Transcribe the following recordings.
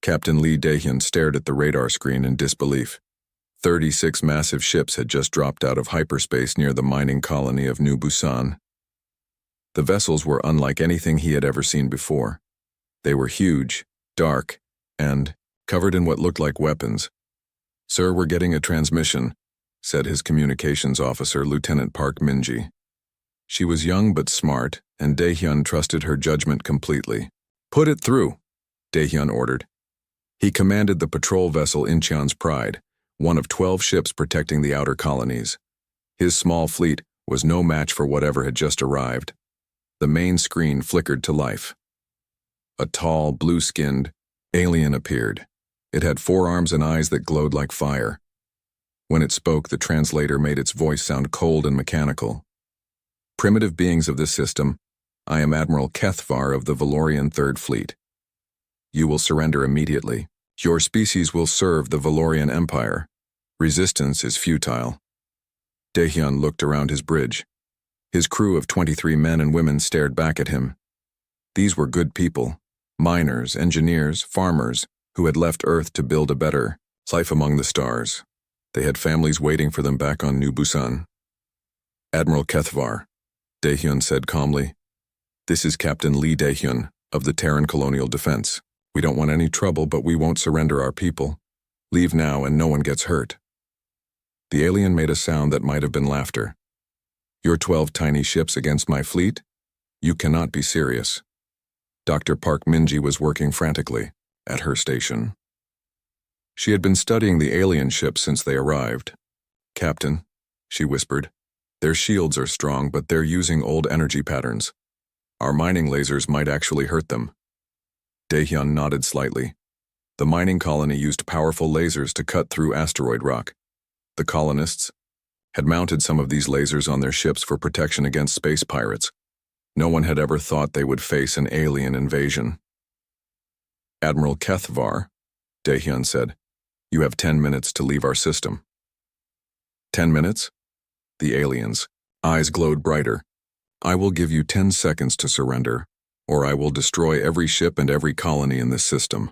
Captain Lee Dae-hyun stared at the radar screen in disbelief. 36 massive ships had just dropped out of hyperspace near the mining colony of New Busan. The vessels were unlike anything he had ever seen before. They were huge, dark, and covered in what looked like weapons. "Sir, we're getting a transmission," said his communications officer, Lieutenant Park Min-ji. She was young but smart, and Dae-hyun trusted her judgment completely. "Put it through," Dae-hyun ordered. He commanded the patrol vessel Incheon's Pride, one of 12 ships protecting the outer colonies. His small fleet was no match for whatever had just arrived. The main screen flickered to life. A tall, blue-skinned alien appeared. It had 4 arms and eyes that glowed like fire. When it spoke, the translator made its voice sound cold and mechanical. "Primitive beings of this system, I am Admiral Kethvar of the Valorian Third Fleet. You will surrender immediately. Your species will serve the Valorian Empire. Resistance is futile." Dae-hyun looked around his bridge. His crew of 23 men and women stared back at him. These were good people, miners, engineers, farmers, who had left Earth to build a better life among the stars. They had families waiting for them back on New Busan. "Admiral Kethvar," Dae-hyun said calmly. "This is Captain Lee Dae-hyun of the Terran Colonial Defense. We don't want any trouble, but we won't surrender our people. Leave now and no one gets hurt." The alien made a sound that might have been laughter. "Your 12 tiny ships against my fleet? You cannot be serious." Dr. Park Min-ji was working frantically at her station. She had been studying the alien ships since they arrived. "Captain," she whispered, "their shields are strong, but they're using old energy patterns. Our mining lasers might actually hurt them." Dae-hyun nodded slightly. The mining colony used powerful lasers to cut through asteroid rock. The colonists had mounted some of these lasers on their ships for protection against space pirates. No one had ever thought they would face an alien invasion. "Admiral Kethvar," Dae-hyun said, "you have 10 minutes to leave our system." 10 minutes? The alien's eyes glowed brighter. "I will give you 10 seconds to surrender, or I will destroy every ship and every colony in this system."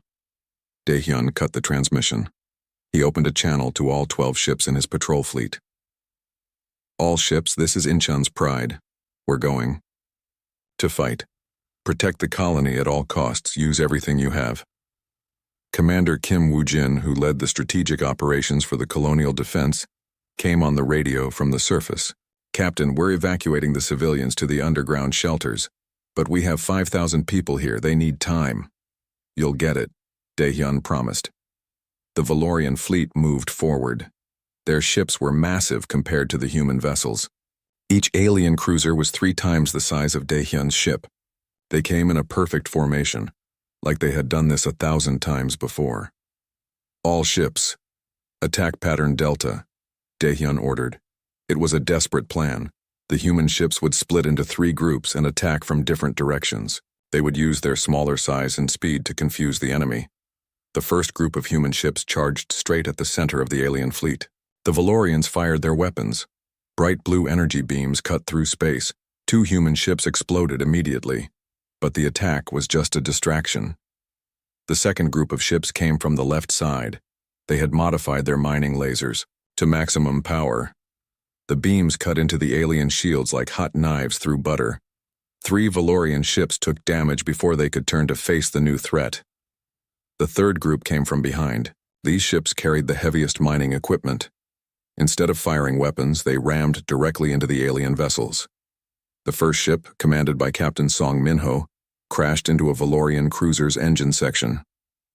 Dae-hyun cut the transmission. He opened a channel to all 12 ships in his patrol fleet. "All ships, this is Incheon's Pride. We're going to fight. Protect the colony at all costs. Use everything you have." Commander Kim Woo-jin, who led the strategic operations for the colonial defense, came on the radio from the surface. "Captain, we're evacuating the civilians to the underground shelters, but we have 5,000 people here. They need time." "You'll get it," Dae-hyun promised. The Valorian fleet moved forward. Their ships were massive compared to the human vessels. Each alien cruiser was 3 times the size of Dae-hyun's ship. They came in a perfect formation, like they had done this 1,000 times before. "All ships, attack pattern Delta," Dae-hyun ordered. It was a desperate plan. The human ships would split into 3 groups and attack from different directions. They would use their smaller size and speed to confuse the enemy. The first group of human ships charged straight at the center of the alien fleet. The Valorians fired their weapons. Bright blue energy beams cut through space. 2 human ships exploded immediately. But the attack was just a distraction. The second group of ships came from the left side. They had modified their mining lasers to maximum power. The beams cut into the alien shields like hot knives through butter. 3 Valorian ships took damage before they could turn to face the new threat. The third group came from behind. These ships carried the heaviest mining equipment. Instead of firing weapons, they rammed directly into the alien vessels. The first ship, commanded by Captain Song Min-ho, crashed into a Valorian cruiser's engine section.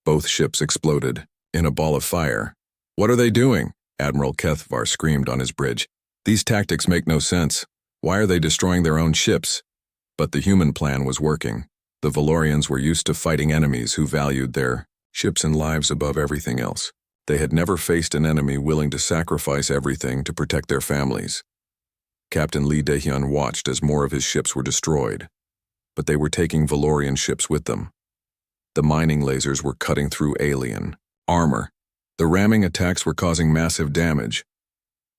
Both ships exploded in a ball of fire. "What are they doing?" Admiral Kethvar screamed on his bridge. "These tactics make no sense. Why are they destroying their own ships?" But the human plan was working. The Valorians were used to fighting enemies who valued their ships and lives above everything else. They had never faced an enemy willing to sacrifice everything to protect their families. Captain Lee Dae-hyun watched as more of his ships were destroyed, but they were taking Valorian ships with them. The mining lasers were cutting through alien armor. The ramming attacks were causing massive damage.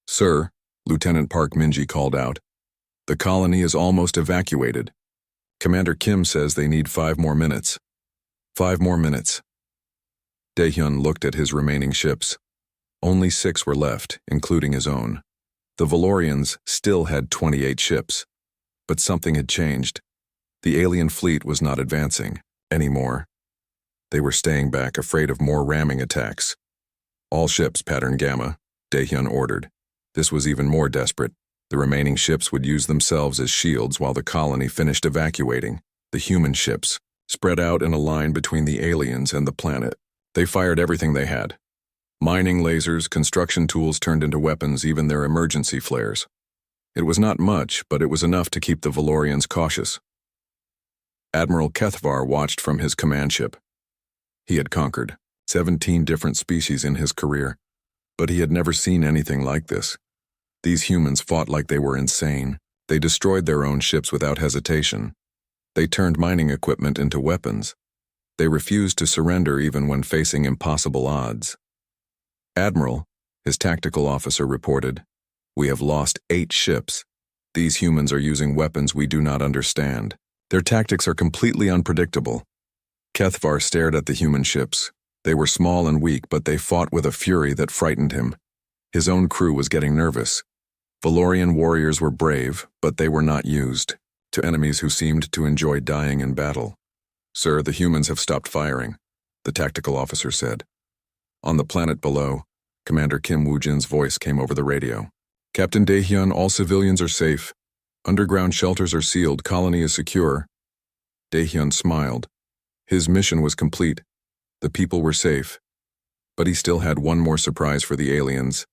"Sir," Lieutenant Park Min-ji called out, "the colony is almost evacuated. Commander Kim says they need 5 more minutes. 5 more minutes." Daehyun looked at his remaining ships. Only 6 were left, including his own. The Valorians still had 28 ships. But something had changed. The alien fleet was not advancing anymore. They were staying back, afraid of more ramming attacks. All ships pattern Gamma, Daehyun ordered. This was even more desperate. The remaining ships would use themselves as shields while the colony finished evacuating. The human ships spread out in a line between the aliens and the planet. They fired everything they had. Mining lasers, construction tools turned into weapons, even their emergency flares. It was not much, but it was enough to keep the Valorians cautious. Admiral Kethvar watched from his command ship. He had conquered 17 different species in his career, but he had never seen anything like this. These humans fought like they were insane. They destroyed their own ships without hesitation. They turned mining equipment into weapons. They refused to surrender even when facing impossible odds. Admiral, his tactical officer reported, "We have lost 8 ships. These humans are using weapons we do not understand. Their tactics are completely unpredictable." Kethvar stared at the human ships. They were small and weak, but they fought with a fury that frightened him. His own crew was getting nervous. Valorian warriors were brave, but they were not used to enemies who seemed to enjoy dying in battle. "Sir, the humans have stopped firing," the tactical officer said. On the planet below, Commander Kim Woo-jin's voice came over the radio. "Captain Daehyun, all civilians are safe. Underground shelters are sealed. Colony is secure." Daehyun smiled. His mission was complete. The people were safe. But he still had one more surprise for the aliens.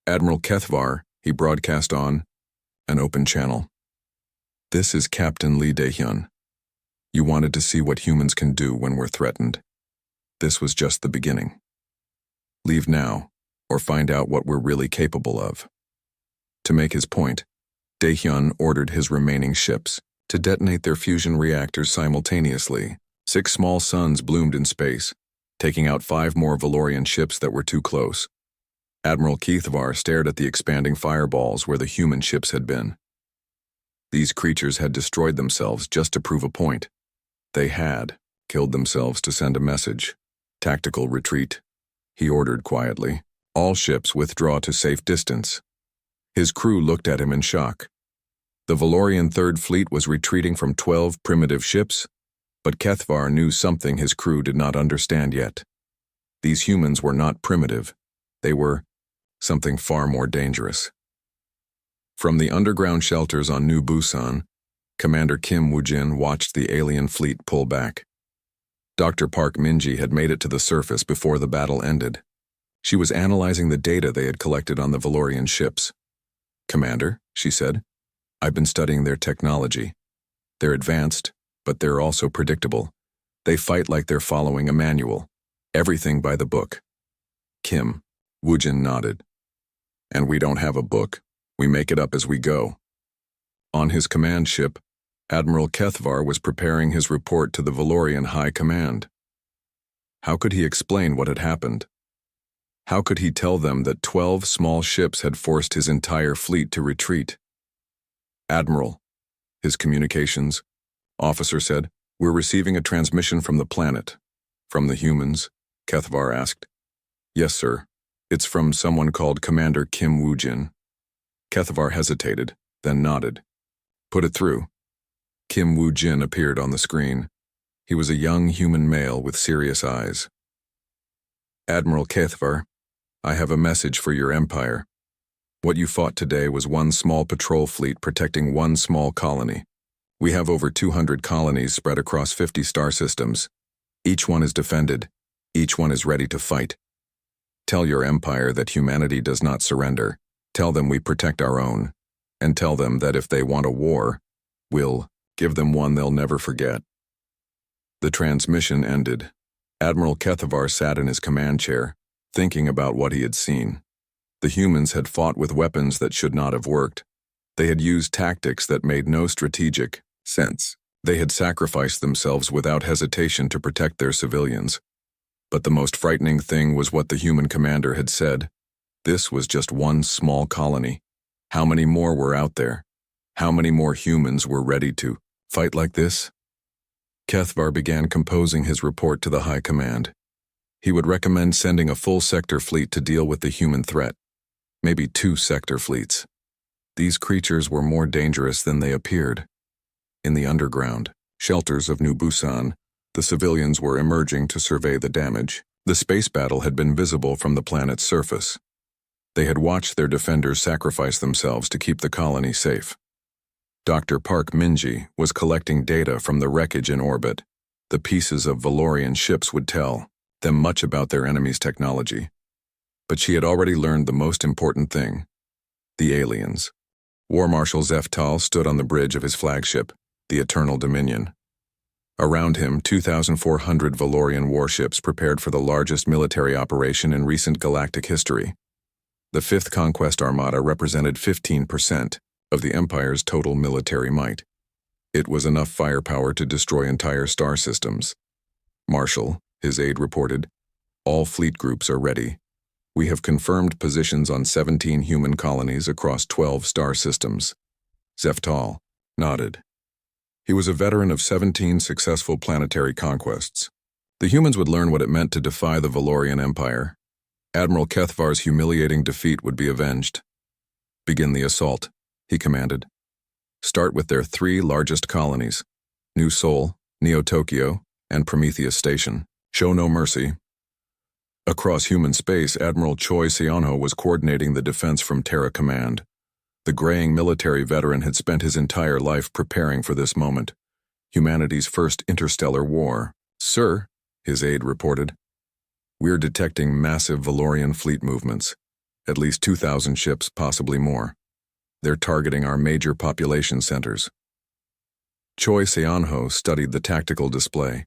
"Admiral Kethvar," he broadcast on an open channel. "This is Captain Lee Daehyun. You wanted to see what humans can do when we're threatened. This was just the beginning. Leave now, or find out what we're really capable of." To make his point, Daehyun ordered his remaining ships to detonate their fusion reactors simultaneously. 6 small suns bloomed in space, taking out 5 more Valorian ships that were too close. Admiral Kethvar stared at the expanding fireballs where the human ships had been. These creatures had destroyed themselves just to prove a point. They had killed themselves to send a message. "Tactical retreat," he ordered quietly. "All ships withdraw to safe distance." His crew looked at him in shock. The Valorian Third Fleet was retreating from 12 primitive ships, but Kethvar knew something his crew did not understand yet. These humans were not primitive. They were something far more dangerous. From the underground shelters on New Busan, Commander Kim Woo-jin watched the alien fleet pull back. Dr. Park Min-ji had made it to the surface before the battle ended. She was analyzing the data they had collected on the Valorian ships. "Commander," she said, "I've been studying their technology. They're advanced, but they're also predictable. They fight like they're following a manual. Everything by the book." Kim Woo-jin nodded. "And we don't have a book. We make it up as we go." On his command ship, Admiral Kethvar was preparing his report to the Valorian High Command. How could he explain what had happened? How could he tell them that 12 small ships had forced his entire fleet to retreat? "Admiral," his communications officer said, "we're receiving a transmission from the planet." "From the humans?" Kethvar asked. "Yes, sir. It's from someone called Commander Kim Woo-jin." Kethvar hesitated, then nodded. "Put it through." Kim Woo-jin appeared on the screen. He was a young human male with serious eyes. "Admiral Kethvar, I have a message for your empire. What you fought today was one small patrol fleet protecting one small colony. We have over 200 colonies spread across 50 star systems. Each one is defended. Each one is ready to fight. Tell your empire that humanity does not surrender. Tell them we protect our own. And tell them that if they want a war, we'll give them one they'll never forget." The transmission ended. Admiral Kethvar sat in his command chair, thinking about what he had seen. The humans had fought with weapons that should not have worked. They had used tactics that made no strategic sense. They had sacrificed themselves without hesitation to protect their civilians. But the most frightening thing was what the human commander had said. This was just one small colony. How many more were out there? How many more humans were ready to fight like this? Kethvar began composing his report to the High Command. He would recommend sending a full sector fleet to deal with the human threat. Maybe 2 sector fleets. These creatures were more dangerous than they appeared. In the underground shelters of New Busan, the civilians were emerging to survey the damage. The space battle had been visible from the planet's surface. They had watched their defenders sacrifice themselves to keep the colony safe. Dr. Park Minji was collecting data from the wreckage in orbit. The pieces of Valorian ships would tell them much about their enemy's technology. But she had already learned the most important thing: the aliens. War Marshal Zeftal stood on the bridge of his flagship, the Eternal Dominion. Around him, 2,400 Valorian warships prepared for the largest military operation in recent galactic history. The 5th Conquest Armada represented 15% of the Empire's total military might. It was enough firepower to destroy entire star systems. Marshal, his aide reported, all fleet groups are ready. We have confirmed positions on 17 human colonies across 12 star systems. Zeftal nodded. He was a veteran of 17 successful planetary conquests. The humans would learn what it meant to defy the Valorian Empire. Admiral Kethvar's humiliating defeat would be avenged. Begin the assault, he commanded. Start with their 3 largest colonies, New Seoul, Neo-Tokyo, and Prometheus Station. Show no mercy. Across human space, Admiral Choi Seonho was coordinating the defense from Terra Command. The graying military veteran had spent his entire life preparing for this moment, humanity's first interstellar war. Sir, his aide reported, we're detecting massive Valorian fleet movements, at least 2,000 ships, possibly more. They're targeting our major population centers. Choi Seonho studied the tactical display.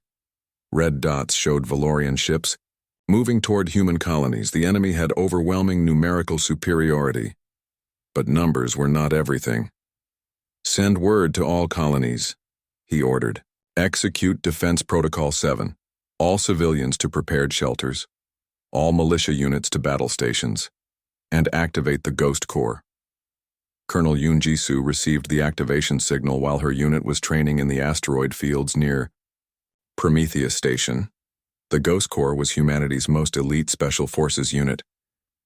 Red dots showed Valorian ships moving toward human colonies. The enemy had overwhelming numerical superiority. But numbers were not everything. Send word to all colonies, he ordered. Execute Defense Protocol 7. All civilians to prepared shelters. All militia units to battle stations. And activate the Ghost Corps. Colonel Yoon Jisoo received the activation signal while her unit was training in the asteroid fields near Prometheus Station. The Ghost Corps was humanity's most elite special forces unit.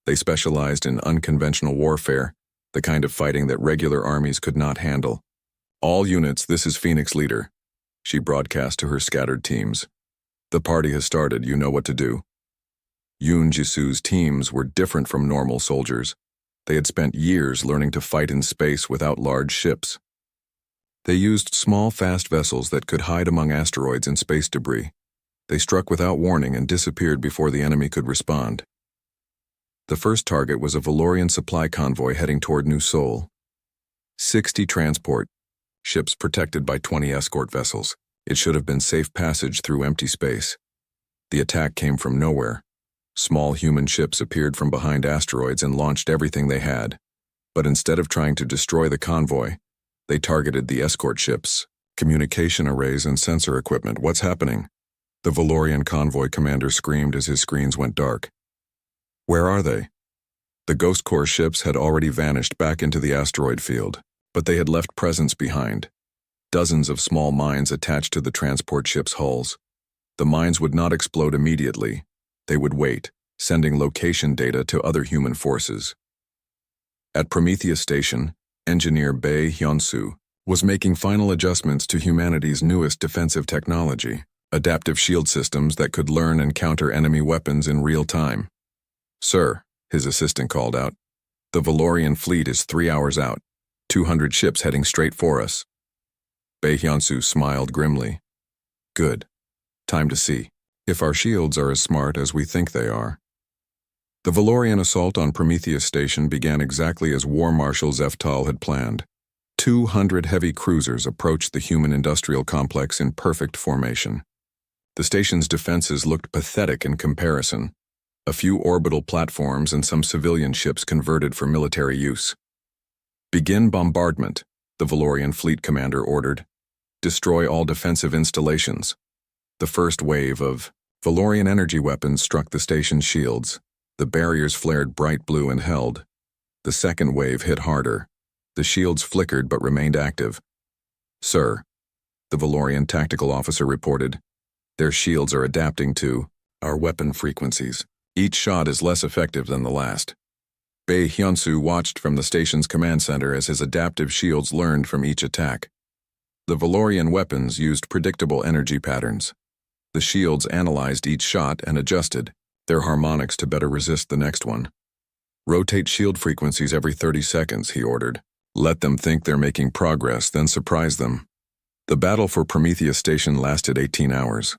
They specialized in unconventional warfare, the kind of fighting that regular armies could not handle. All units, this is Phoenix Leader, she broadcast to her scattered teams. The party has started, you know what to do. Yoon Jisoo's teams were different from normal soldiers. They had spent years learning to fight in space without large ships. They used small, fast vessels that could hide among asteroids and space debris. They struck without warning and disappeared before the enemy could respond. The first target was a Valorian supply convoy heading toward New Seoul. 60 transport ships protected by 20 escort vessels. It should have been safe passage through empty space. The attack came from nowhere. Small human ships appeared from behind asteroids and launched everything they had. But instead of trying to destroy the convoy, they targeted the escort ships, communication arrays and sensor equipment. What's happening? The Valorian convoy commander screamed as his screens went dark. Where are they? The Ghost Corps ships had already vanished back into the asteroid field, but they had left presents behind. Dozens of small mines attached to the transport ships' hulls. The mines would not explode immediately. They would wait, sending location data to other human forces. At Prometheus Station, engineer Bae Hyun-soo was making final adjustments to humanity's newest defensive technology, adaptive shield systems that could learn and counter enemy weapons in real time. Sir, his assistant called out, the Valorian fleet is 3 hours out, 200 ships heading straight for us. Bae Hyun-soo smiled grimly. Good. Time to see if our shields are as smart as we think they are. The Valorian assault on Prometheus Station began exactly as War Marshal Zeftal had planned. 200 heavy cruisers approached the human industrial complex in perfect formation. The station's defenses looked pathetic in comparison. A few orbital platforms and some civilian ships converted for military use. Begin bombardment, the Valorian fleet commander ordered. Destroy all defensive installations. The first wave of Valorian energy weapons struck the station's shields. The barriers flared bright blue and held. The second wave hit harder. The shields flickered but remained active. Sir, the Valorian tactical officer reported, their shields are adapting to Our weapon frequencies. Each shot is less effective than the last. Bae Hyunsu watched from the station's command center as his adaptive shields learned from each attack. The Valorian weapons used predictable energy patterns. The shields analyzed each shot and adjusted their harmonics to better resist the next one. Rotate shield frequencies every 30 seconds, he ordered. Let them think they're making progress, then surprise them. The battle for Prometheus Station lasted 18 hours.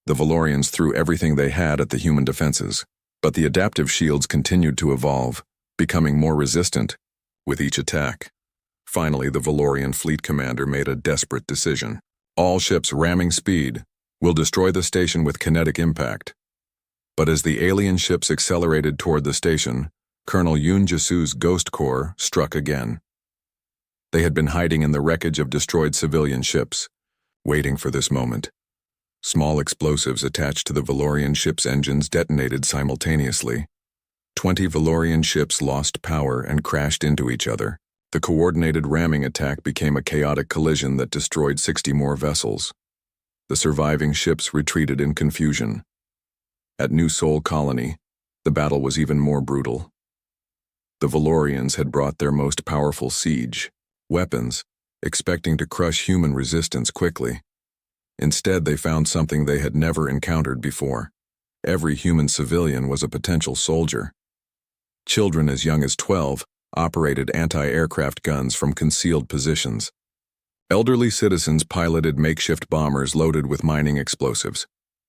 The Valorians threw everything they had at the human defenses, but the adaptive shields continued to evolve, becoming more resistant with each attack. Finally, the Valorian fleet commander made a desperate decision. All ships ramming speed will destroy the station with kinetic impact. But as the alien ships accelerated toward the station, Colonel Yoon Jisu's Ghost Corps struck again. They had been hiding in the wreckage of destroyed civilian ships, waiting for this moment. Small explosives attached to the Valorian ship's engines detonated simultaneously. 20 Valorian ships lost power and crashed into each other. The coordinated ramming attack became a chaotic collision that destroyed 60 more vessels. The surviving ships retreated in confusion. At New Seoul Colony, the battle was even more brutal. The Valorians had brought their most powerful siege weapons, expecting to crush human resistance quickly. Instead, they found something they had never encountered before. Every human civilian was a potential soldier. Children as young as 12 operated anti-aircraft guns from concealed positions. Elderly citizens piloted makeshift bombers loaded with mining explosives.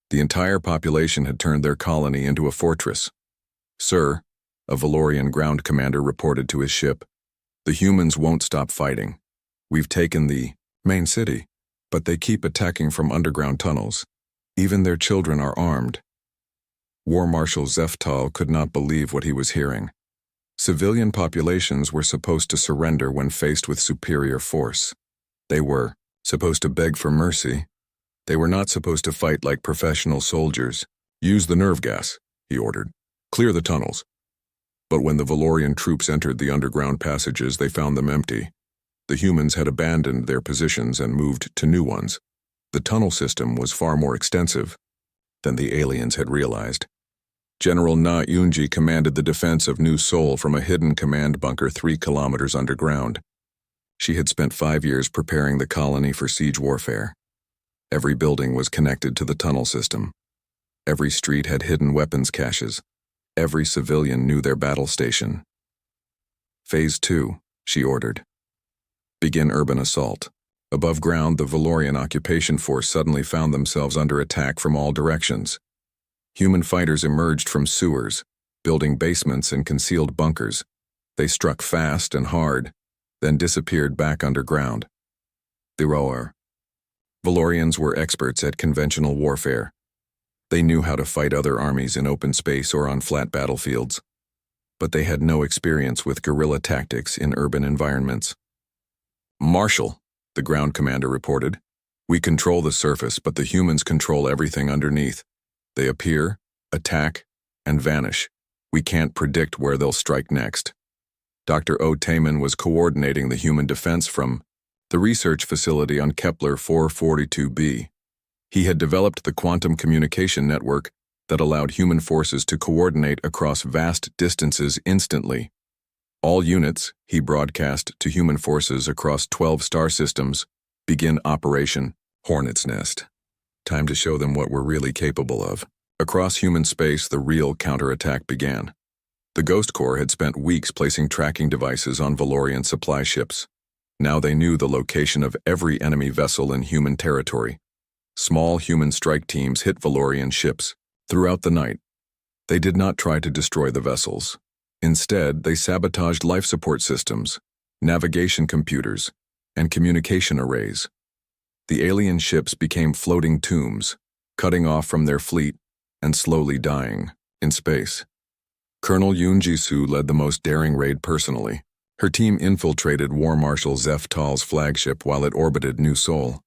The entire population had turned their colony into a fortress. "Sir," a Valorian ground commander reported to his ship, "the humans won't stop fighting. We've taken the main city, but they keep attacking from underground tunnels. Even their children are armed." War Marshal Zeftal could not believe what he was hearing. Civilian populations were supposed to surrender when faced with superior force. They were supposed to beg for mercy. They were not supposed to fight like professional soldiers. "Use the nerve gas," he ordered. "Clear the tunnels." But when the Valorian troops entered the underground passages, they found them empty. The humans had abandoned their positions and moved to new ones. The tunnel system was far more extensive than the aliens had realized. General Na Yoonji commanded the defense of New Seoul from a hidden command bunker 3 kilometers underground. She had spent 5 years preparing the colony for siege warfare. Every building was connected to the tunnel system. Every street had hidden weapons caches. Every civilian knew their battle station. Phase 2, she ordered. Begin urban assault. Above ground, the Valorian occupation force suddenly found themselves under attack from all directions. Human fighters emerged from sewers, building basements and concealed bunkers. They struck fast and hard, then disappeared back underground. The roar. Valorians were experts at conventional warfare. They knew how to fight other armies in open space or on flat battlefields. But they had no experience with guerrilla tactics in urban environments. "Marshal," the ground commander reported, "we control the surface, but the humans control everything underneath. They appear, attack, and vanish. We can't predict where they'll strike next." Dr. O. Taman was coordinating the human defense from the research facility on Kepler 442b. He had developed the quantum communication network that allowed human forces to coordinate across vast distances instantly. "All units," he broadcast to human forces across 12 star systems, "begin Operation Hornet's Nest. Time to show them what we're really capable of." Across human space, the real counterattack began. The Ghost Corps had spent weeks placing tracking devices on Valorian supply ships. Now they knew the location of every enemy vessel in human territory. Small human strike teams hit Valorian ships throughout the night. They did not try to destroy the vessels. Instead, they sabotaged life support systems, navigation computers, and communication arrays. The alien ships became floating tombs, cutting off from their fleet and slowly dying in space. Colonel Yoon Ji-soo led the most daring raid personally. Her team infiltrated War Marshal Zeftal's flagship while it orbited New Seoul.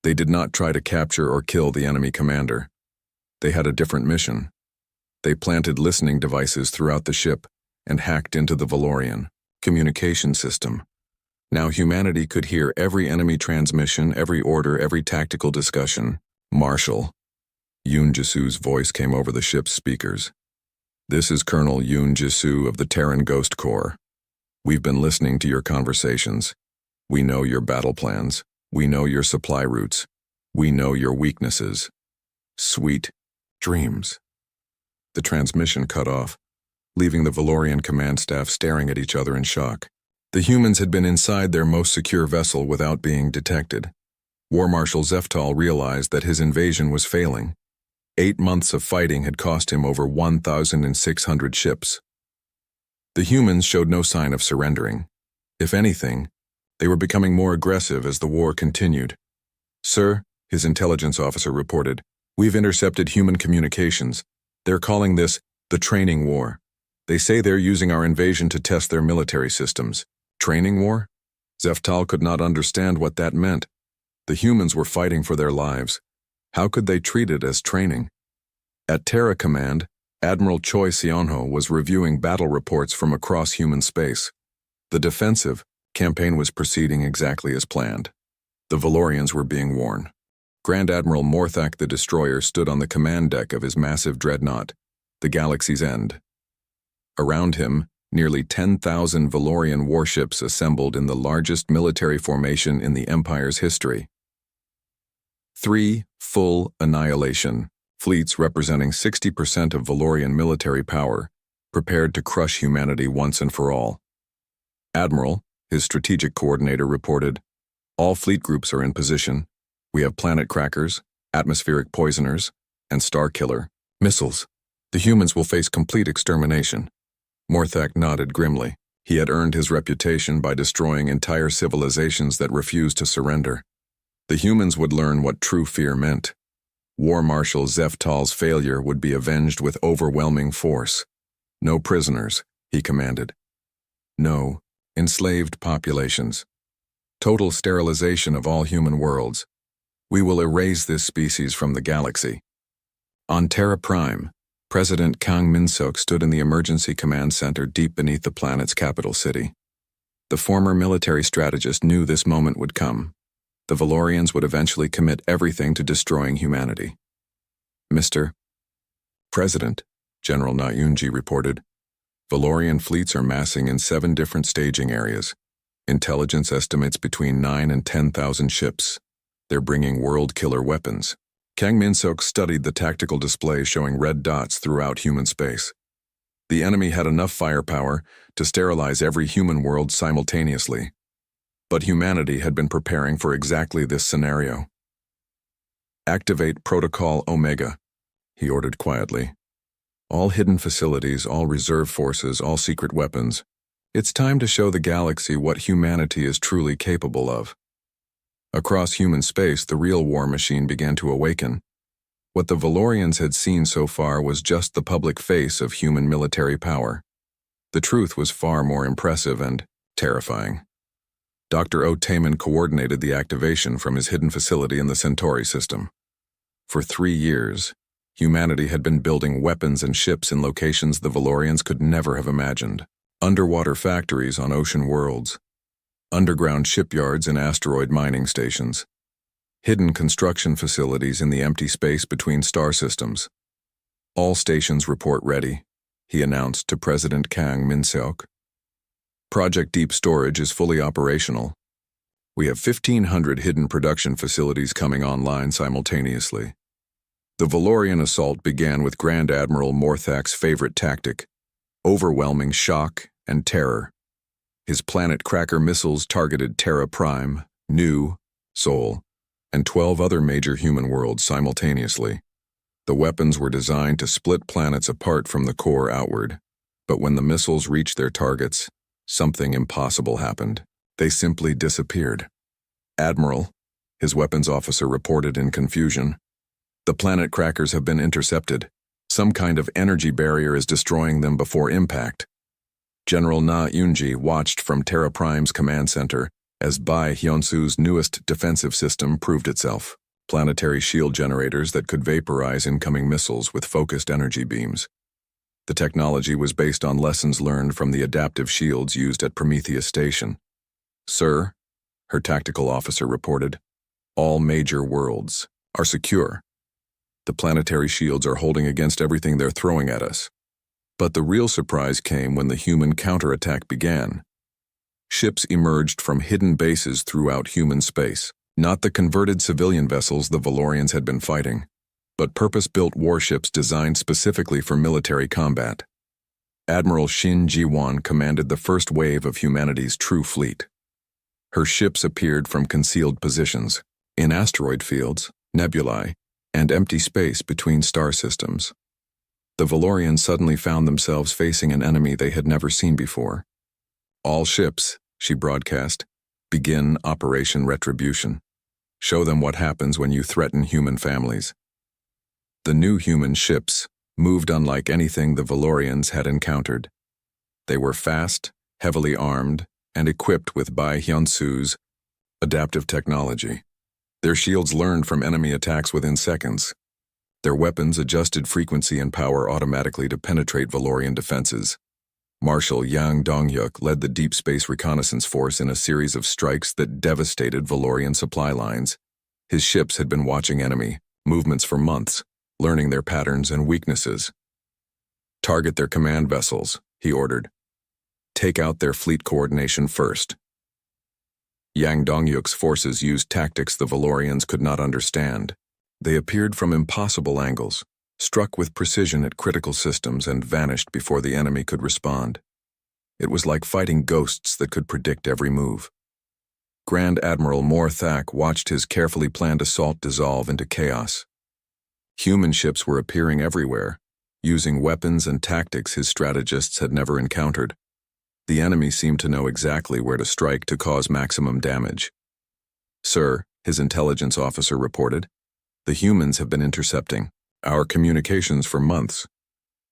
They did not try to capture or kill the enemy commander. They had a different mission. They planted listening devices throughout the ship and hacked into the Valorian communication system. Now humanity could hear every enemy transmission, every order, every tactical discussion. "Marshal," Yoon Jisu's voice came over the ship's speakers. "This is Colonel Yoon Jisu of the Terran Ghost Corps. We've been listening to your conversations. We know your battle plans. We know your supply routes. We know your weaknesses. Sweet dreams." The transmission cut off, leaving the Valorian command staff staring at each other in shock. The humans had been inside their most secure vessel without being detected. War Marshal Zeftal realized that his invasion was failing. 8 months of fighting had cost him over 1,600 ships. The humans showed no sign of surrendering. If anything, they were becoming more aggressive as the war continued. "Sir," his intelligence officer reported, "we've intercepted human communications. They're calling this the training war. They say they're using our invasion to test their military systems." Training war? Zeftal could not understand what that meant. The humans were fighting for their lives. How could they treat it as training? At Terra Command, Admiral Choi Seonho was reviewing battle reports from across human space. The defensive campaign was proceeding exactly as planned. The Valorians were being worn. Grand Admiral Morthak the Destroyer stood on the command deck of his massive dreadnought, the Galaxy's End. Around him, nearly 10,000 Valorian warships assembled in the largest military formation in the Empire's history. 3 full annihilation fleets representing 60% of Valorian military power, prepared to crush humanity once and for all. Admiral, his strategic coordinator, reported, "All fleet groups are in position. We have planet crackers, atmospheric poisoners, and star killer missiles. The humans will face complete extermination." Morthak nodded grimly. He had earned his reputation by destroying entire civilizations that refused to surrender. The humans would learn what true fear meant. War Marshal Zeftal's failure would be avenged with overwhelming force. "No prisoners," he commanded. "No enslaved populations. Total sterilization of all human worlds. We will erase this species from the galaxy." On Terra Prime, President Kang Min-seok stood in the emergency command center deep beneath the planet's capital city. The former military strategist knew this moment would come. The Valorians would eventually commit everything to destroying humanity. "Mr. President," General Na Yoonji reported, "Valorian fleets are massing in 7 different staging areas. Intelligence estimates between 9 and 10,000 ships. They're bringing world-killer weapons." Kang Min-seok studied the tactical display showing red dots throughout human space. The enemy had enough firepower to sterilize every human world simultaneously. But humanity had been preparing for exactly this scenario. "Activate Protocol Omega," he ordered quietly. "All hidden facilities, all reserve forces, all secret weapons. It's time to show the galaxy what humanity is truly capable of." Across human space, the real war machine began to awaken. What the Valorians had seen so far was just the public face of human military power. The truth was far more impressive and terrifying. Dr. O'Taman coordinated the activation from his hidden facility in the Centauri system. For 3 years, humanity had been building weapons and ships in locations the Valorians could never have imagined. Underwater factories on ocean worlds, underground shipyards and asteroid mining stations, hidden construction facilities in the empty space between star systems. "All stations report ready," he announced to President Kang Min-seok. "Project Deep Storage is fully operational. We have 1,500 hidden production facilities coming online simultaneously." The Valorian assault began with Grand Admiral Morthak's favorite tactic: overwhelming shock and terror. His planet cracker missiles targeted Terra Prime, Nu, Sol, and 12 other major human worlds simultaneously. The weapons were designed to split planets apart from the core outward, but when the missiles reached their targets, something impossible happened. They simply disappeared. "Admiral," his weapons officer reported in confusion, "the planet crackers have been intercepted. Some kind of energy barrier is destroying them before impact." General Na Yoonji watched from Terra Prime's command center as Bai Hyunsu's newest defensive system proved itself: planetary shield generators that could vaporize incoming missiles with focused energy beams. The technology was based on lessons learned from the adaptive shields used at Prometheus Station. "Sir," her tactical officer reported, "all major worlds are secure. The planetary shields are holding against everything they're throwing at us. But the real surprise came when the human counterattack began. Ships emerged from hidden bases throughout human space, not the converted civilian vessels the Valorians had been fighting, but purpose-built warships designed specifically for military combat. Admiral Shin Ji-won commanded the first wave of humanity's true fleet. Her ships appeared from concealed positions, in asteroid fields, nebulae, and empty space between star systems. The Valorians suddenly found themselves facing an enemy they had never seen before. "All ships," she broadcast, "begin Operation Retribution. Show them what happens when you threaten human families." The new human ships moved unlike anything the Valorians had encountered. They were fast, heavily armed, and equipped with Bai Hyunsu's adaptive technology. Their shields learned from enemy attacks within seconds. Their weapons adjusted frequency and power automatically to penetrate Valorian defenses. Marshal Yang Dong-hyuk led the Deep Space Reconnaissance Force in a series of strikes that devastated Valorian supply lines. His ships had been watching enemy movements for months, learning their patterns and weaknesses. "Target their command vessels," he ordered. "Take out their fleet coordination first." Yang Dong-hyuk's forces used tactics the Valorians could not understand. They appeared from impossible angles, struck with precision at critical systems, and vanished before the enemy could respond. It was like fighting ghosts that could predict every move. Grand Admiral Morthak watched his carefully planned assault dissolve into chaos. Human ships were appearing everywhere, using weapons and tactics his strategists had never encountered. The enemy seemed to know exactly where to strike to cause maximum damage. "Sir," his intelligence officer reported, "the humans have been intercepting our communications for months.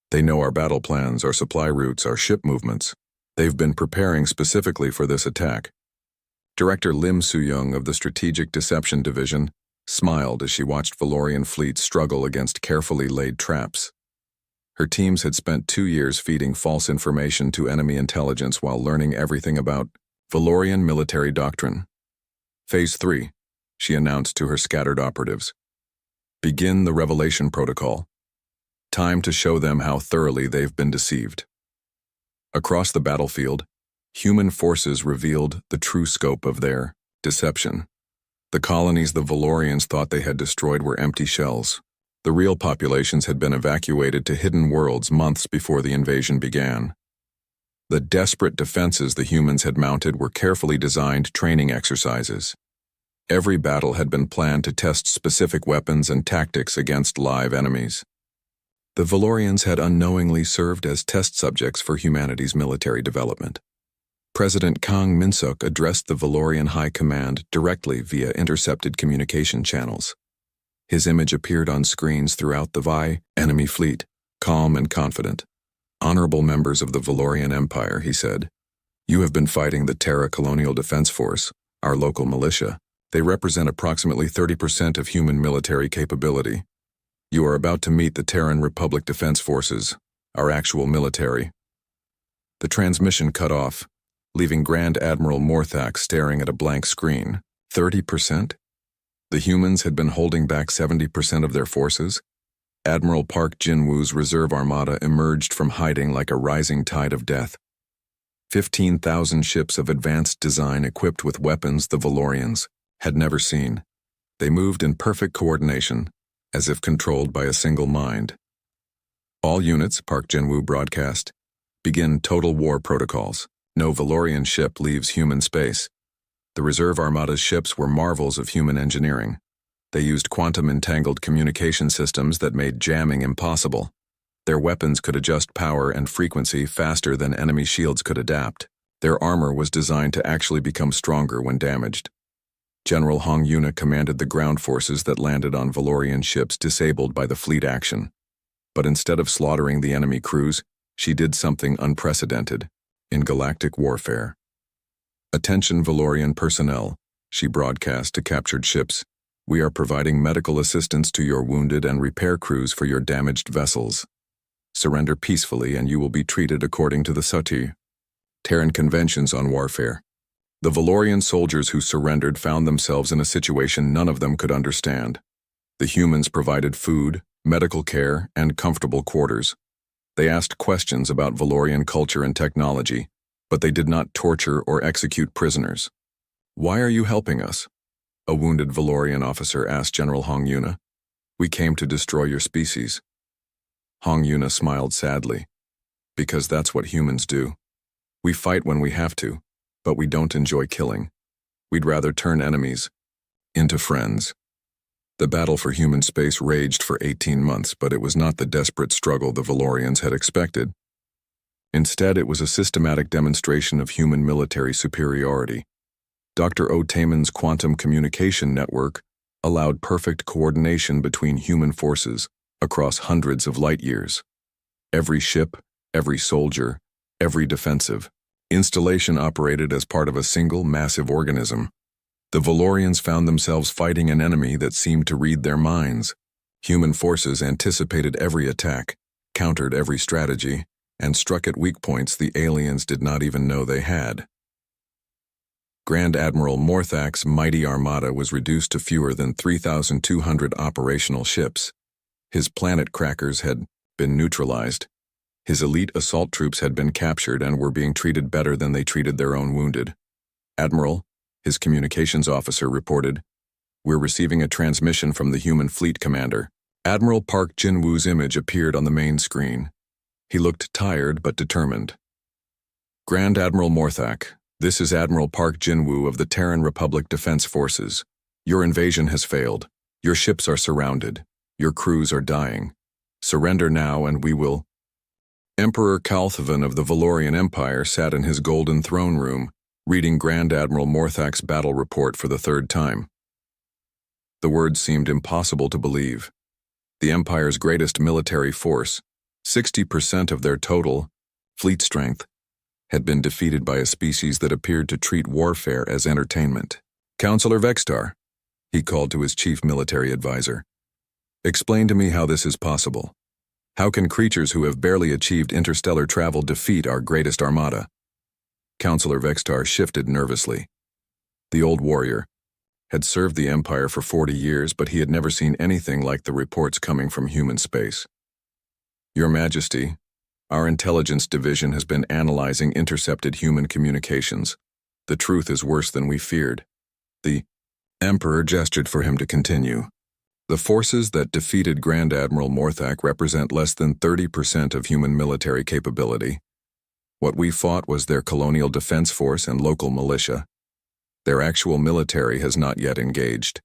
They know our battle plans, our supply routes, our ship movements. They've been preparing specifically for this attack." Director Lim Soo-young of the Strategic Deception Division smiled as she watched Valorian fleets struggle against carefully laid traps. Her teams had spent 2 years feeding false information to enemy intelligence while learning everything about Valorian military doctrine. "Phase 3, she announced to her scattered operatives. "Begin the Revelation Protocol. Time to show them how thoroughly they've been deceived." Across the battlefield, human forces revealed the true scope of their deception. The colonies the Valorians thought they had destroyed were empty shells. The real populations had been evacuated to hidden worlds months before the invasion began. The desperate defenses the humans had mounted were carefully designed training exercises. Every battle had been planned to test specific weapons and tactics against live enemies. The Valorians had unknowingly served as test subjects for humanity's military development. President Kang Min-suk addressed the Valorian High Command directly via intercepted communication channels. His image appeared on screens throughout the VI enemy fleet, calm and confident. "Honorable members of the Valorian Empire," he said, "you have been fighting the Terra Colonial Defense Force, our local militia. They represent approximately 30% of human military capability. You are about to meet the Terran Republic Defense Forces, our actual military." The transmission cut off, leaving Grand Admiral Morthak staring at a blank screen. 30%? The humans had been holding back 70% of their forces? Admiral Park Jin-woo's reserve armada emerged from hiding like a rising tide of death. 15,000 ships of advanced design equipped with weapons the Valorians had never seen. They moved in perfect coordination, as if controlled by a single mind. "All units," Park Jin-woo broadcast, "begin total war protocols. No Valorian ship leaves human space." The reserve armada's ships were marvels of human engineering. They used quantum-entangled communication systems that made jamming impossible. Their weapons could adjust power and frequency faster than enemy shields could adapt. Their armor was designed to actually become stronger when damaged. General Hong Yuna commanded the ground forces that landed on Valorian ships disabled by the fleet action. But instead of slaughtering the enemy crews, she did something unprecedented in galactic warfare. "Attention Valorian personnel," she broadcast to captured ships. "We are providing medical assistance to your wounded and repair crews for your damaged vessels. Surrender peacefully and you will be treated according to the scifi, Terran conventions on warfare." The Valorian soldiers who surrendered found themselves in a situation none of them could understand. The humans provided food, medical care, and comfortable quarters. They asked questions about Valorian culture and technology, but they did not torture or execute prisoners. "Why are you helping us?" a wounded Valorian officer asked General Hong Yuna. "We came to destroy your species." Hong Yuna smiled sadly. "Because that's what humans do. We fight when we have to, but we don't enjoy killing. We'd rather turn enemies into friends." The battle for human space raged for 18 months, but it was not the desperate struggle the Valorians had expected. Instead, it was a systematic demonstration of human military superiority. Dr. O. Tamen's quantum communication network allowed perfect coordination between human forces across hundreds of light years. Every ship, every soldier, every defensive installation operated as part of a single massive organism. The Valorians found themselves fighting an enemy that seemed to read their minds. Human forces anticipated every attack, countered every strategy, and struck at weak points the aliens did not even know they had. Grand Admiral Morthak's mighty armada was reduced to fewer than 3,200 operational ships. His planet crackers had been neutralized. His elite assault troops had been captured and were being treated better than they treated their own wounded. "Admiral," his communications officer reported, "we're receiving a transmission from the human fleet commander." Admiral Park Jin-woo's image appeared on the main screen. He looked tired but determined. "Grand Admiral Morthak, this is Admiral Park Jin-woo of the Terran Republic Defense Forces. Your invasion has failed. Your ships are surrounded. Your crews are dying. Surrender now and we will—" Emperor Kalthavan of the Valorian Empire sat in his golden throne room, reading Grand Admiral Morthak's battle report for the third time. The words seemed impossible to believe. The Empire's greatest military force, 60% of their total fleet strength, had been defeated by a species that appeared to treat warfare as entertainment. "Counselor Vextar," he called to his chief military advisor, "explain to me how this is possible. How can creatures who have barely achieved interstellar travel defeat our greatest armada?" Counselor Vextar shifted nervously. The old warrior had served the Empire for 40 years, but he had never seen anything like the reports coming from human space. "Your Majesty, our intelligence division has been analyzing intercepted human communications. The truth is worse than we feared." The Emperor gestured for him to continue. "The forces that defeated Grand Admiral Morthak represent less than 30% of human military capability. What we fought was their colonial defense force and local militia. Their actual military has not yet engaged.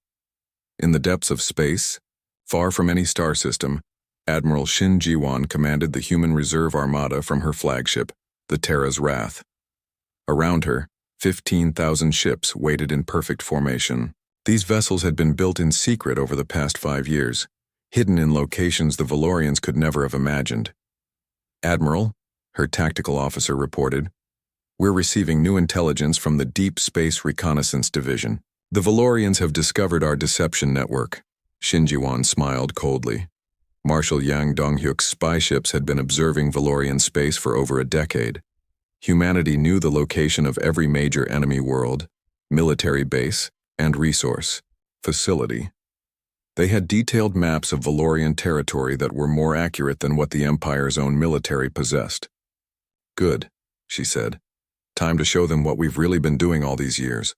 In the depths of space, far from any star system, Admiral Shin Ji-won commanded the human reserve armada from her flagship, the Terra's Wrath. Around her, 15,000 ships waited in perfect formation. These vessels had been built in secret over the past 5 years, hidden in locations the Valorians could never have imagined. "Admiral," her tactical officer reported, "we're receiving new intelligence from the Deep Space Reconnaissance Division. The Valorians have discovered our deception network." Shin Ji-won smiled coldly. Marshal Yang Dong-hyuk's spy ships had been observing Valorian space for over a decade. Humanity knew the location of every major enemy world, military base, and resource facility. They had detailed maps of Valorian territory that were more accurate than what the Empire's own military possessed. "Good," she said. "Time to show them what we've really been doing all these years."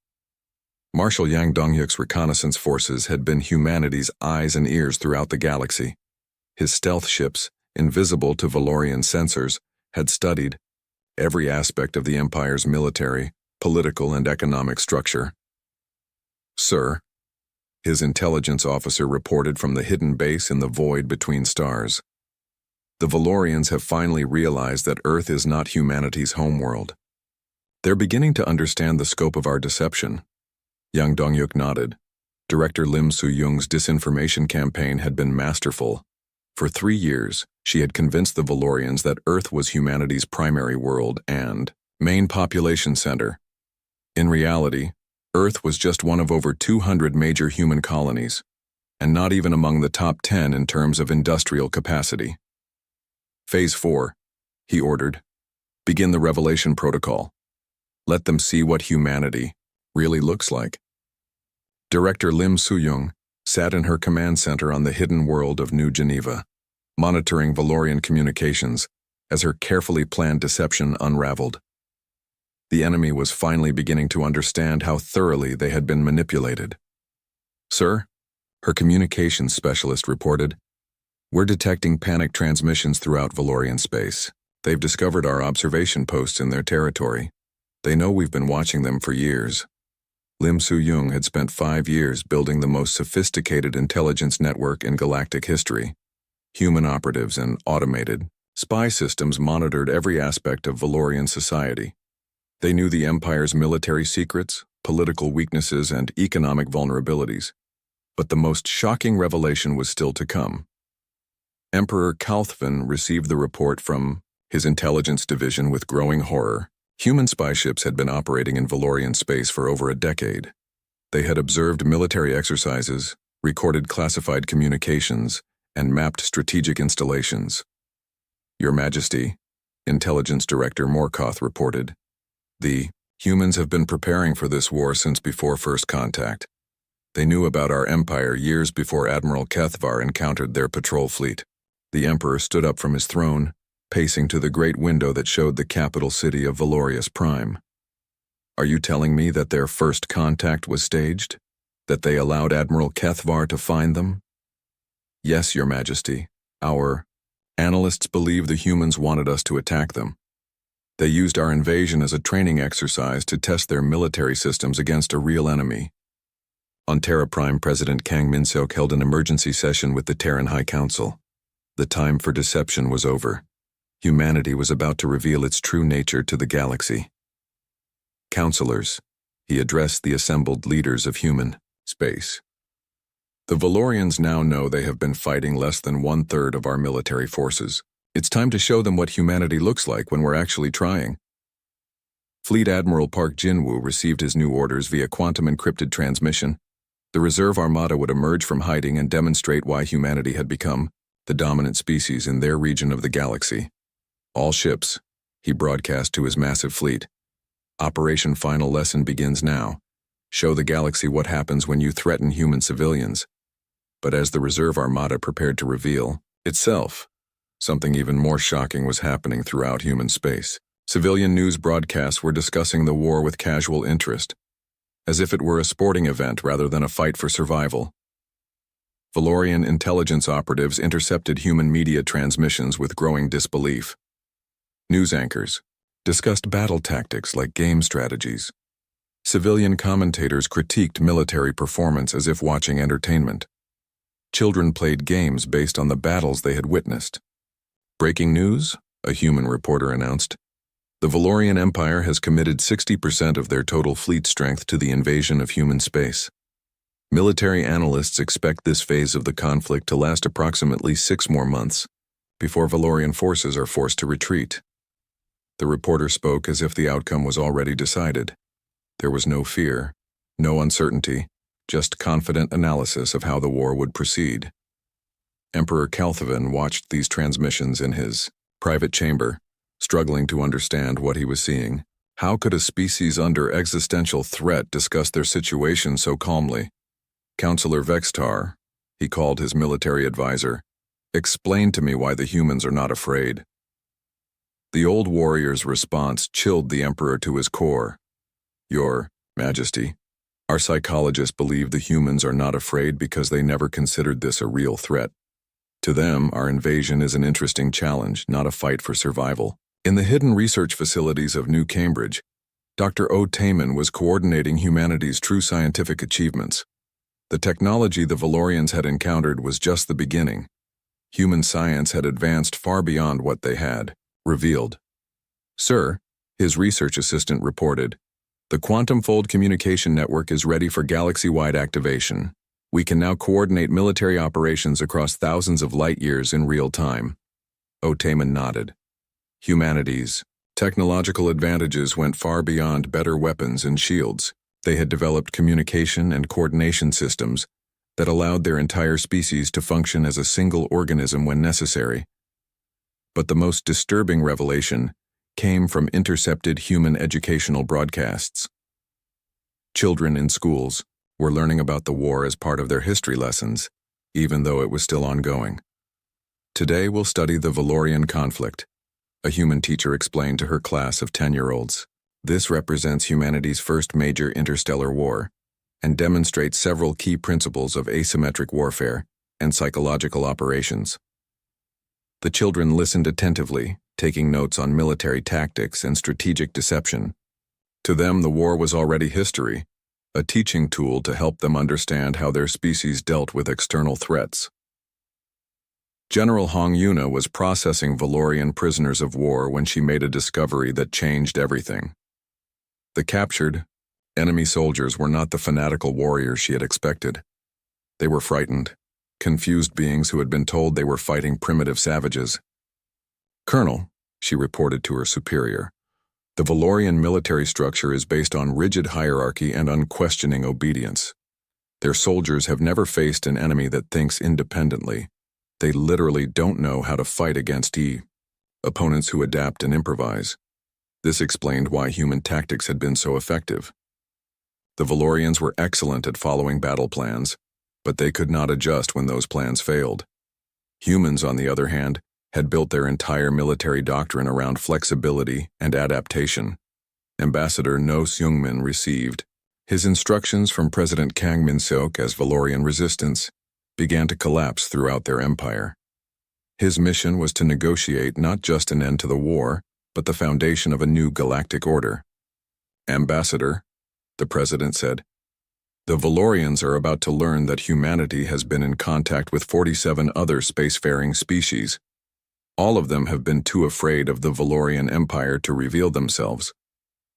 Marshal Yang Dong-hyuk's reconnaissance forces had been humanity's eyes and ears throughout the galaxy. His stealth ships, invisible to Valorian sensors, had studied every aspect of the Empire's military, political, and economic structure. "Sir," his intelligence officer reported from the hidden base in the void between stars, "the Valorians have finally realized that Earth is not humanity's homeworld. They're beginning to understand the scope of our deception." Yang Dong-hyuk nodded. Director Lim Soo-young's disinformation campaign had been masterful. For 3 years, she had convinced the Valorians that Earth was humanity's primary world and main population center. In reality, Earth was just one of over 200 major human colonies, and not even among the top 10 in terms of industrial capacity. "Phase 4, he ordered. "Begin the revelation protocol. Let them see what humanity really looks like." Director Lim Soo-young, sat in her command center on the hidden world of New Geneva, monitoring Valorian communications as her carefully planned deception unraveled. The enemy was finally beginning to understand how thoroughly they had been manipulated. "Sir," her communications specialist reported, "we're detecting panic transmissions throughout Valorian space. They've discovered our observation posts in their territory. They know we've been watching them for years." Lim Su-Yung had spent 5 years building the most sophisticated intelligence network in galactic history. Human operatives and automated spy systems monitored every aspect of Valorian society. They knew the Empire's military secrets, political weaknesses, and economic vulnerabilities. But the most shocking revelation was still to come. Emperor Kalthven received the report from his intelligence division with growing horror. Human spy ships had been operating in Valorian space for over a decade. They had observed military exercises, recorded classified communications, and mapped strategic installations. "Your Majesty," Intelligence Director Morkoth reported, "the humans have been preparing for this war since before first contact. They knew about our empire years before Admiral Kethvar encountered their patrol fleet." The Emperor stood up from his throne, pacing to the great window that showed the capital city of Valorius Prime. "Are you telling me that their first contact was staged? That they allowed Admiral Kethvar to find them?" "Yes, Your Majesty. Our analysts believe the humans wanted us to attack them. They used our invasion as a training exercise to test their military systems against a real enemy." On Terra Prime, President Kang Min-seok held an emergency session with the Terran High Council. The time for deception was over. Humanity was about to reveal its true nature to the galaxy. "Counselors," he addressed the assembled leaders of human space. "The Valorians now know they have been fighting less than 1/3 of our military forces. It's time to show them what humanity looks like when we're actually trying." Fleet Admiral Park Jin-woo received his new orders via quantum encrypted transmission. The reserve armada would emerge from hiding and demonstrate why humanity had become the dominant species in their region of the galaxy. "All ships," he broadcast to his massive fleet. "Operation Final Lesson begins now. Show the galaxy what happens when you threaten human civilians." But as the reserve armada prepared to reveal itself, something even more shocking was happening throughout human space. Civilian news broadcasts were discussing the war with casual interest, as if it were a sporting event rather than a fight for survival. Valorian intelligence operatives intercepted human media transmissions with growing disbelief. News anchors discussed battle tactics like game strategies. Civilian commentators critiqued military performance as if watching entertainment. Children played games based on the battles they had witnessed. "Breaking news," a human reporter announced. "The Valorian Empire has committed 60% of their total fleet strength to the invasion of human space. Military analysts expect this phase of the conflict to last approximately 6 more months, before Valorian forces are forced to retreat." The reporter spoke as if the outcome was already decided. There was no fear, no uncertainty, just confident analysis of how the war would proceed. Emperor Kalthven watched these transmissions in his private chamber, struggling to understand what he was seeing. How could a species under existential threat discuss their situation so calmly? "Counselor Vextar," he called his military advisor, "explain to me why the humans are not afraid." The old warrior's response chilled the Emperor to his core. "Your Majesty, our psychologists believe the humans are not afraid because they never considered this a real threat. To them, our invasion is an interesting challenge, not a fight for survival." In the hidden research facilities of New Cambridge, Dr. O. Taman was coordinating humanity's true scientific achievements. The technology the Valorians had encountered was just the beginning. Human science had advanced far beyond what they had revealed. "Sir," his research assistant reported, "the quantum fold communication network is ready for galaxy-wide activation. We can now coordinate military operations across thousands of light years in real time." O. Taman nodded. Humanity's technological advantages went far beyond better weapons and shields. They had developed communication and coordination systems that allowed their entire species to function as a single organism when necessary. But the most disturbing revelation came from intercepted human educational broadcasts. Children in schools, were learning about the war as part of their history lessons, even though it was still ongoing. Today we'll study the Valorian conflict, a human teacher explained to her class of 10-year-olds. This represents humanity's first major interstellar war and demonstrates several key principles of asymmetric warfare and psychological operations. The children listened attentively, taking notes on military tactics and strategic deception. To them, the war was already history, a teaching tool to help them understand how their species dealt with external threats. General Hong Yuna was processing Valorian prisoners of war when she made a discovery that changed everything. The captured, enemy soldiers were not the fanatical warriors she had expected. They were frightened, confused beings who had been told they were fighting primitive savages. "Colonel," she reported to her superior, "the Valorian military structure is based on rigid hierarchy and unquestioning obedience. Their soldiers have never faced an enemy that thinks independently. They literally don't know how to fight against opponents who adapt and improvise." This explained why human tactics had been so effective. The Valorians were excellent at following battle plans, but they could not adjust when those plans failed. Humans, on the other hand, had built their entire military doctrine around flexibility and adaptation. Ambassador No Seungmin received his instructions from President Kang Min-seok as Valorian resistance began to collapse throughout their empire. His mission was to negotiate not just an end to the war, but the foundation of a new galactic order. "Ambassador," the president said, "the Valorians are about to learn that humanity has been in contact with 47 other spacefaring species. All of them have been too afraid of the Valorian Empire to reveal themselves.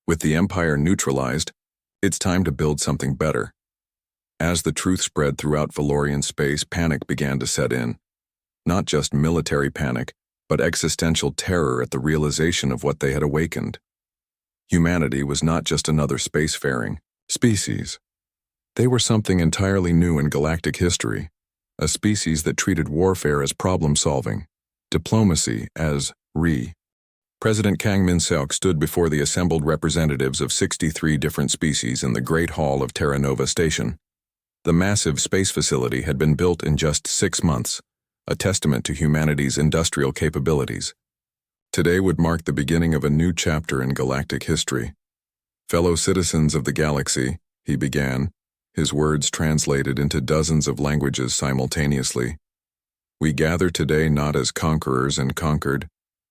With the Empire neutralized, it's time to build something better." As the truth spread throughout Valorian space, panic began to set in. Not just military panic, but existential terror at the realization of what they had awakened. Humanity was not just another spacefaring species. They were something entirely new in galactic history, a species that treated warfare as problem-solving, diplomacy as President Kang Min-seok stood before the assembled representatives of 63 different species in the Great Hall of Terra Nova Station. The massive space facility had been built in just 6 months, a testament to humanity's industrial capabilities. Today would mark the beginning of a new chapter in galactic history. "Fellow citizens of the galaxy," he began, his words translated into dozens of languages simultaneously. "We gather today not as conquerors and conquered,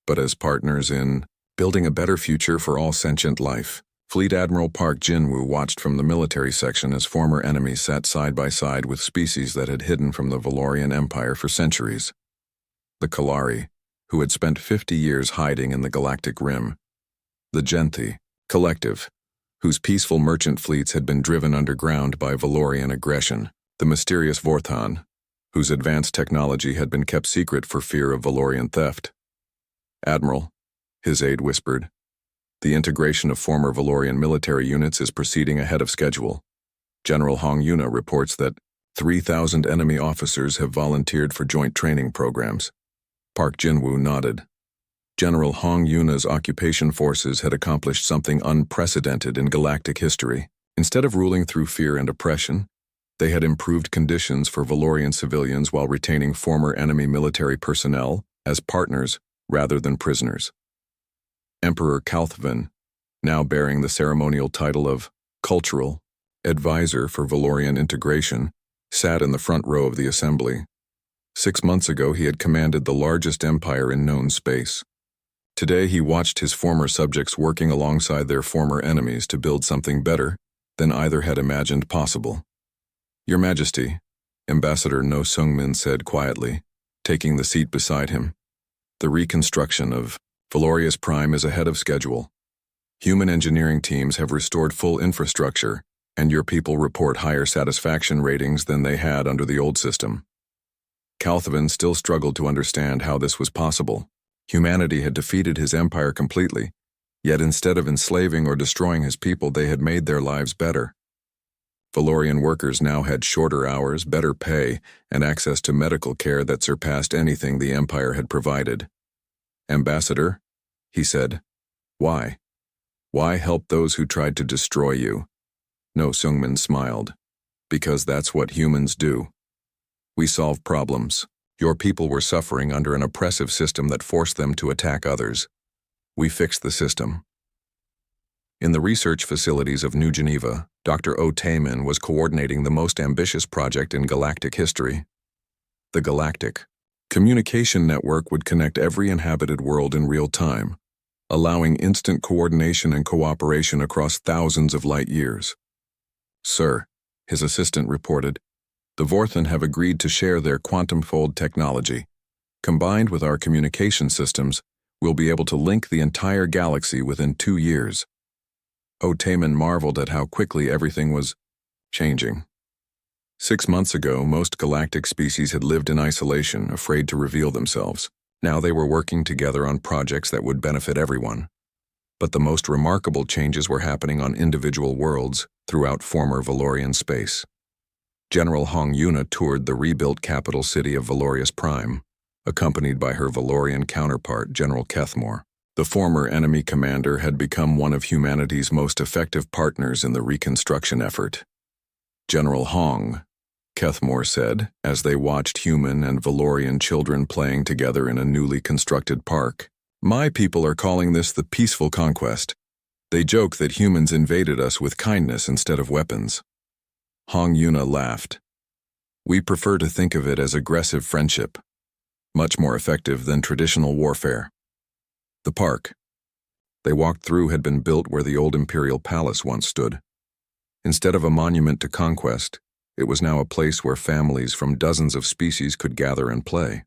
but as partners in building a better future for all sentient life." Fleet Admiral Park Jin-woo watched from the military section as former enemies sat side by side with species that had hidden from the Valorian Empire for centuries. The Kalari, who had spent 50 years hiding in the galactic rim. The Genthi, collective, whose peaceful merchant fleets had been driven underground by Valorian aggression. The mysterious Vorthan, whose advanced technology had been kept secret for fear of Valorian theft. "Admiral," his aide whispered, "the integration of former Valorian military units is proceeding ahead of schedule. General Hong Yuna reports that 3,000 enemy officers have volunteered for joint training programs." Park Jin-woo nodded. General Hong Yuna's occupation forces had accomplished something unprecedented in galactic history. Instead of ruling through fear and oppression, they had improved conditions for Valorian civilians while retaining former enemy military personnel as partners rather than prisoners. Emperor Kalthvin, now bearing the ceremonial title of Cultural Advisor for Valorian Integration, sat in the front row of the assembly. 6 months ago, he had commanded the largest empire in known space. Today, he watched his former subjects working alongside their former enemies to build something better than either had imagined possible. "Your Majesty," Ambassador No Seungmin said quietly, taking the seat beside him, "the reconstruction of Valorius Prime is ahead of schedule. Human engineering teams have restored full infrastructure, and your people report higher satisfaction ratings than they had under the old system." Kalthvin still struggled to understand how this was possible. Humanity had defeated his empire completely, yet instead of enslaving or destroying his people, they had made their lives better. Valorian workers now had shorter hours, better pay, and access to medical care that surpassed anything the empire had provided. "Ambassador," he said, "why? Why help those who tried to destroy you?" No Seungmin smiled. Because that's what humans do. We solve problems. Your people were suffering under an oppressive system that forced them to attack others. We fixed the system. In the research facilities of New Geneva, Dr. O. Tayman was coordinating the most ambitious project in galactic history. The Galactic Communication Network would connect every inhabited world in real time, allowing instant coordination and cooperation across thousands of light years. Sir, his assistant reported, the Vorthen have agreed to share their quantum-fold technology. Combined with our communication systems, we'll be able to link the entire galaxy within 2 years. O. Tayman marveled at how quickly everything was changing. 6 months ago, most galactic species had lived in isolation, afraid to reveal themselves. Now they were working together on projects that would benefit everyone. But the most remarkable changes were happening on individual worlds throughout former Valorian space. General Hong Yuna toured the rebuilt capital city of Valorius Prime, accompanied by her Valorian counterpart, General Kethmore. The former enemy commander had become one of humanity's most effective partners in the reconstruction effort. General Hong, Kethmore said, as they watched human and Valorian children playing together in a newly constructed park. My people are calling this the peaceful conquest. They joke that humans invaded us with kindness instead of weapons. Hong Yuna laughed. We prefer to think of it as aggressive friendship, much more effective than traditional warfare. The park they walked through had been built where the old imperial palace once stood. Instead of a monument to conquest, it was now a place where families from dozens of species could gather and play.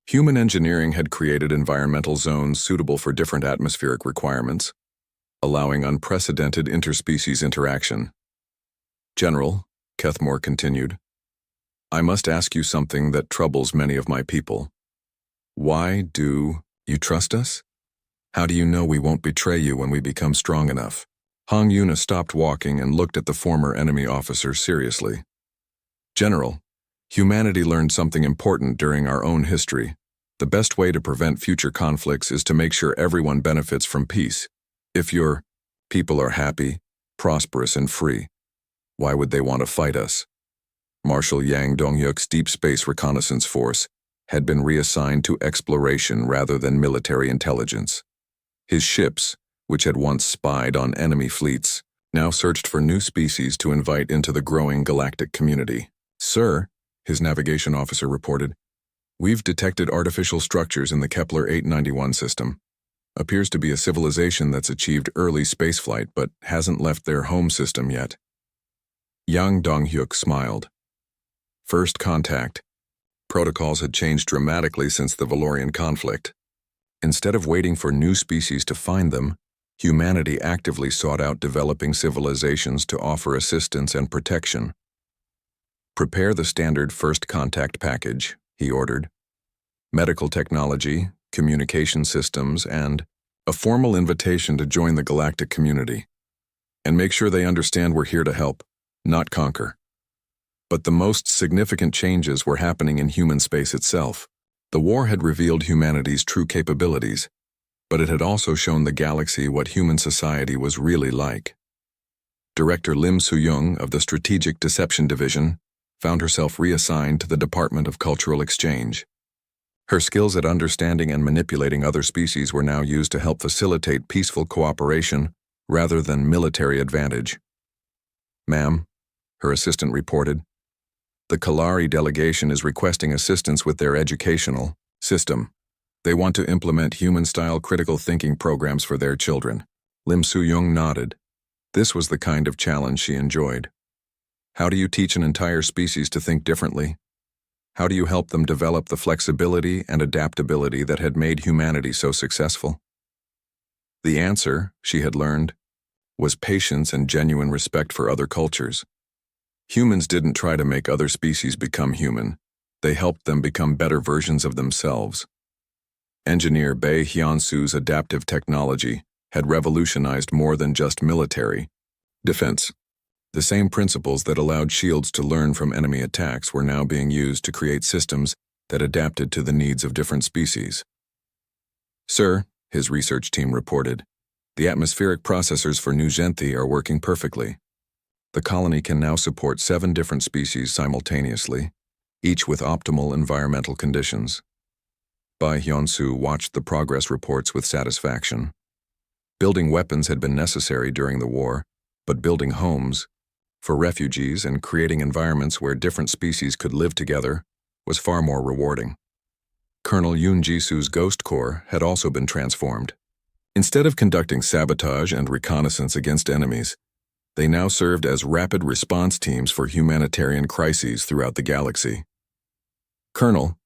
Human engineering had created environmental zones suitable for different atmospheric requirements, allowing unprecedented interspecies interaction. General, Kethmore continued, I must ask you something that troubles many of my people. Why do you trust us? How do you know we won't betray you when we become strong enough? Hong Yuna stopped walking and looked at the former enemy officer seriously. General, humanity learned something important during our own history. The best way to prevent future conflicts is to make sure everyone benefits from peace. If your people are happy, prosperous, and free, why would they want to fight us? Marshal Yang Dongyuk's Deep Space Reconnaissance Force had been reassigned to exploration rather than military intelligence. His ships, which had once spied on enemy fleets, now searched for new species to invite into the growing galactic community. Sir, his navigation officer reported, we've detected artificial structures in the Kepler 891 system. Appears to be a civilization that's achieved early spaceflight but hasn't left their home system yet. Yang Donghyuk smiled. First contact. Protocols had changed dramatically since the Valorian conflict. Instead of waiting for new species to find them, humanity actively sought out developing civilizations to offer assistance and protection. Prepare the standard first contact package, he ordered. Medical technology, communication systems, and a formal invitation to join the galactic community. And make sure they understand we're here to help, not conquer. But the most significant changes were happening in human space itself. The war had revealed humanity's true capabilities, but it had also shown the galaxy what human society was really like. Director Lim Soo-young of the Strategic Deception Division found herself reassigned to the Department of Cultural Exchange. Her skills at understanding and manipulating other species were now used to help facilitate peaceful cooperation rather than military advantage. Ma'am, her assistant reported, the Kalari delegation is requesting assistance with their educational system. They want to implement human-style critical thinking programs for their children. Lim Soo-young nodded. This was the kind of challenge she enjoyed. How do you teach an entire species to think differently? How do you help them develop the flexibility and adaptability that had made humanity so successful? The answer, she had learned, was patience and genuine respect for other cultures. Humans didn't try to make other species become human. They helped them become better versions of themselves. Engineer Bei Hyunsu's adaptive technology had revolutionized more than just military defense. The same principles that allowed shields to learn from enemy attacks were now being used to create systems that adapted to the needs of different species. Sir, his research team reported, the atmospheric processors for New Genthy are working perfectly. The colony can now support 7 different species simultaneously, each with optimal environmental conditions. Bai Hyunsu watched the progress reports with satisfaction. Building weapons had been necessary during the war, but building homes for refugees and creating environments where different species could live together was far more rewarding. Colonel Yoon Jisu's Ghost Corps had also been transformed. Instead of conducting sabotage and reconnaissance against enemies, they now served as rapid response teams for humanitarian crises throughout the galaxy. "Colonel,"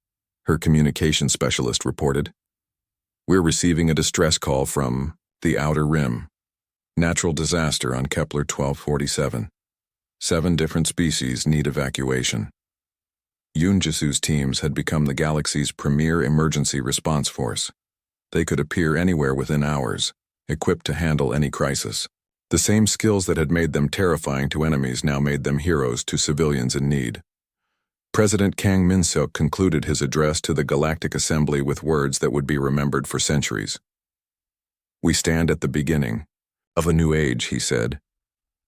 her communication specialist reported, "we're receiving a distress call from the Outer Rim. Natural disaster on Kepler 1247. 7 different species need evacuation." Yoon Jisu's teams had become the galaxy's premier emergency response force. They could appear anywhere within hours, equipped to handle any crisis. The same skills that had made them terrifying to enemies now made them heroes to civilians in need. President Kang Min-seok concluded his address to the Galactic Assembly with words that would be remembered for centuries. "We stand at the beginning of a new age," he said.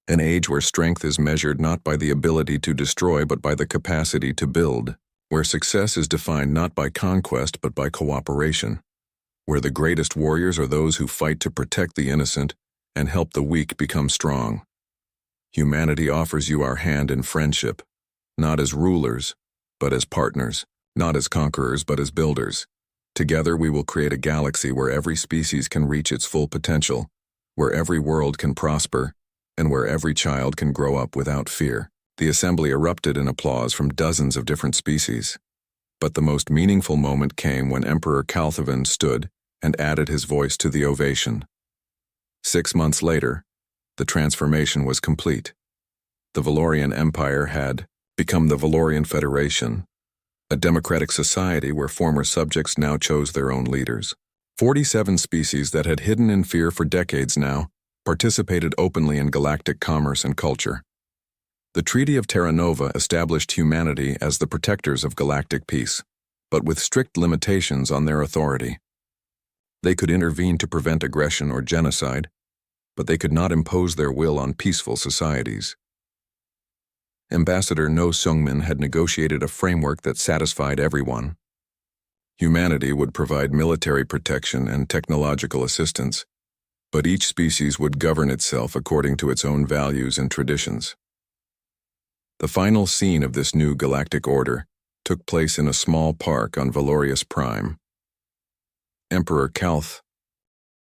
"An age where strength is measured not by the ability to destroy but by the capacity to build, where success is defined not by conquest but by cooperation, where the greatest warriors are those who fight to protect the innocent and help the weak become strong. Humanity offers you our hand in friendship, not as rulers, but as partners, not as conquerors, but as builders. Together we will create a galaxy where every species can reach its full potential, where every world can prosper, and where every child can grow up without fear." The assembly erupted in applause from dozens of different species. But the most meaningful moment came when Emperor Kalthavan stood and added his voice to the ovation. 6 months later, the transformation was complete. The Valorian Empire had become the Valorian Federation, a democratic society where former subjects now chose their own leaders. 47 species that had hidden in fear for decades now participated openly in galactic commerce and culture. The Treaty of Terra Nova established humanity as the protectors of galactic peace, but with strict limitations on their authority. They could intervene to prevent aggression or genocide, but they could not impose their will on peaceful societies. Ambassador No Seungmin had negotiated a framework that satisfied everyone. Humanity would provide military protection and technological assistance, but each species would govern itself according to its own values and traditions. The final scene of this new galactic order took place in a small park on Valorius Prime. Emperor Kalth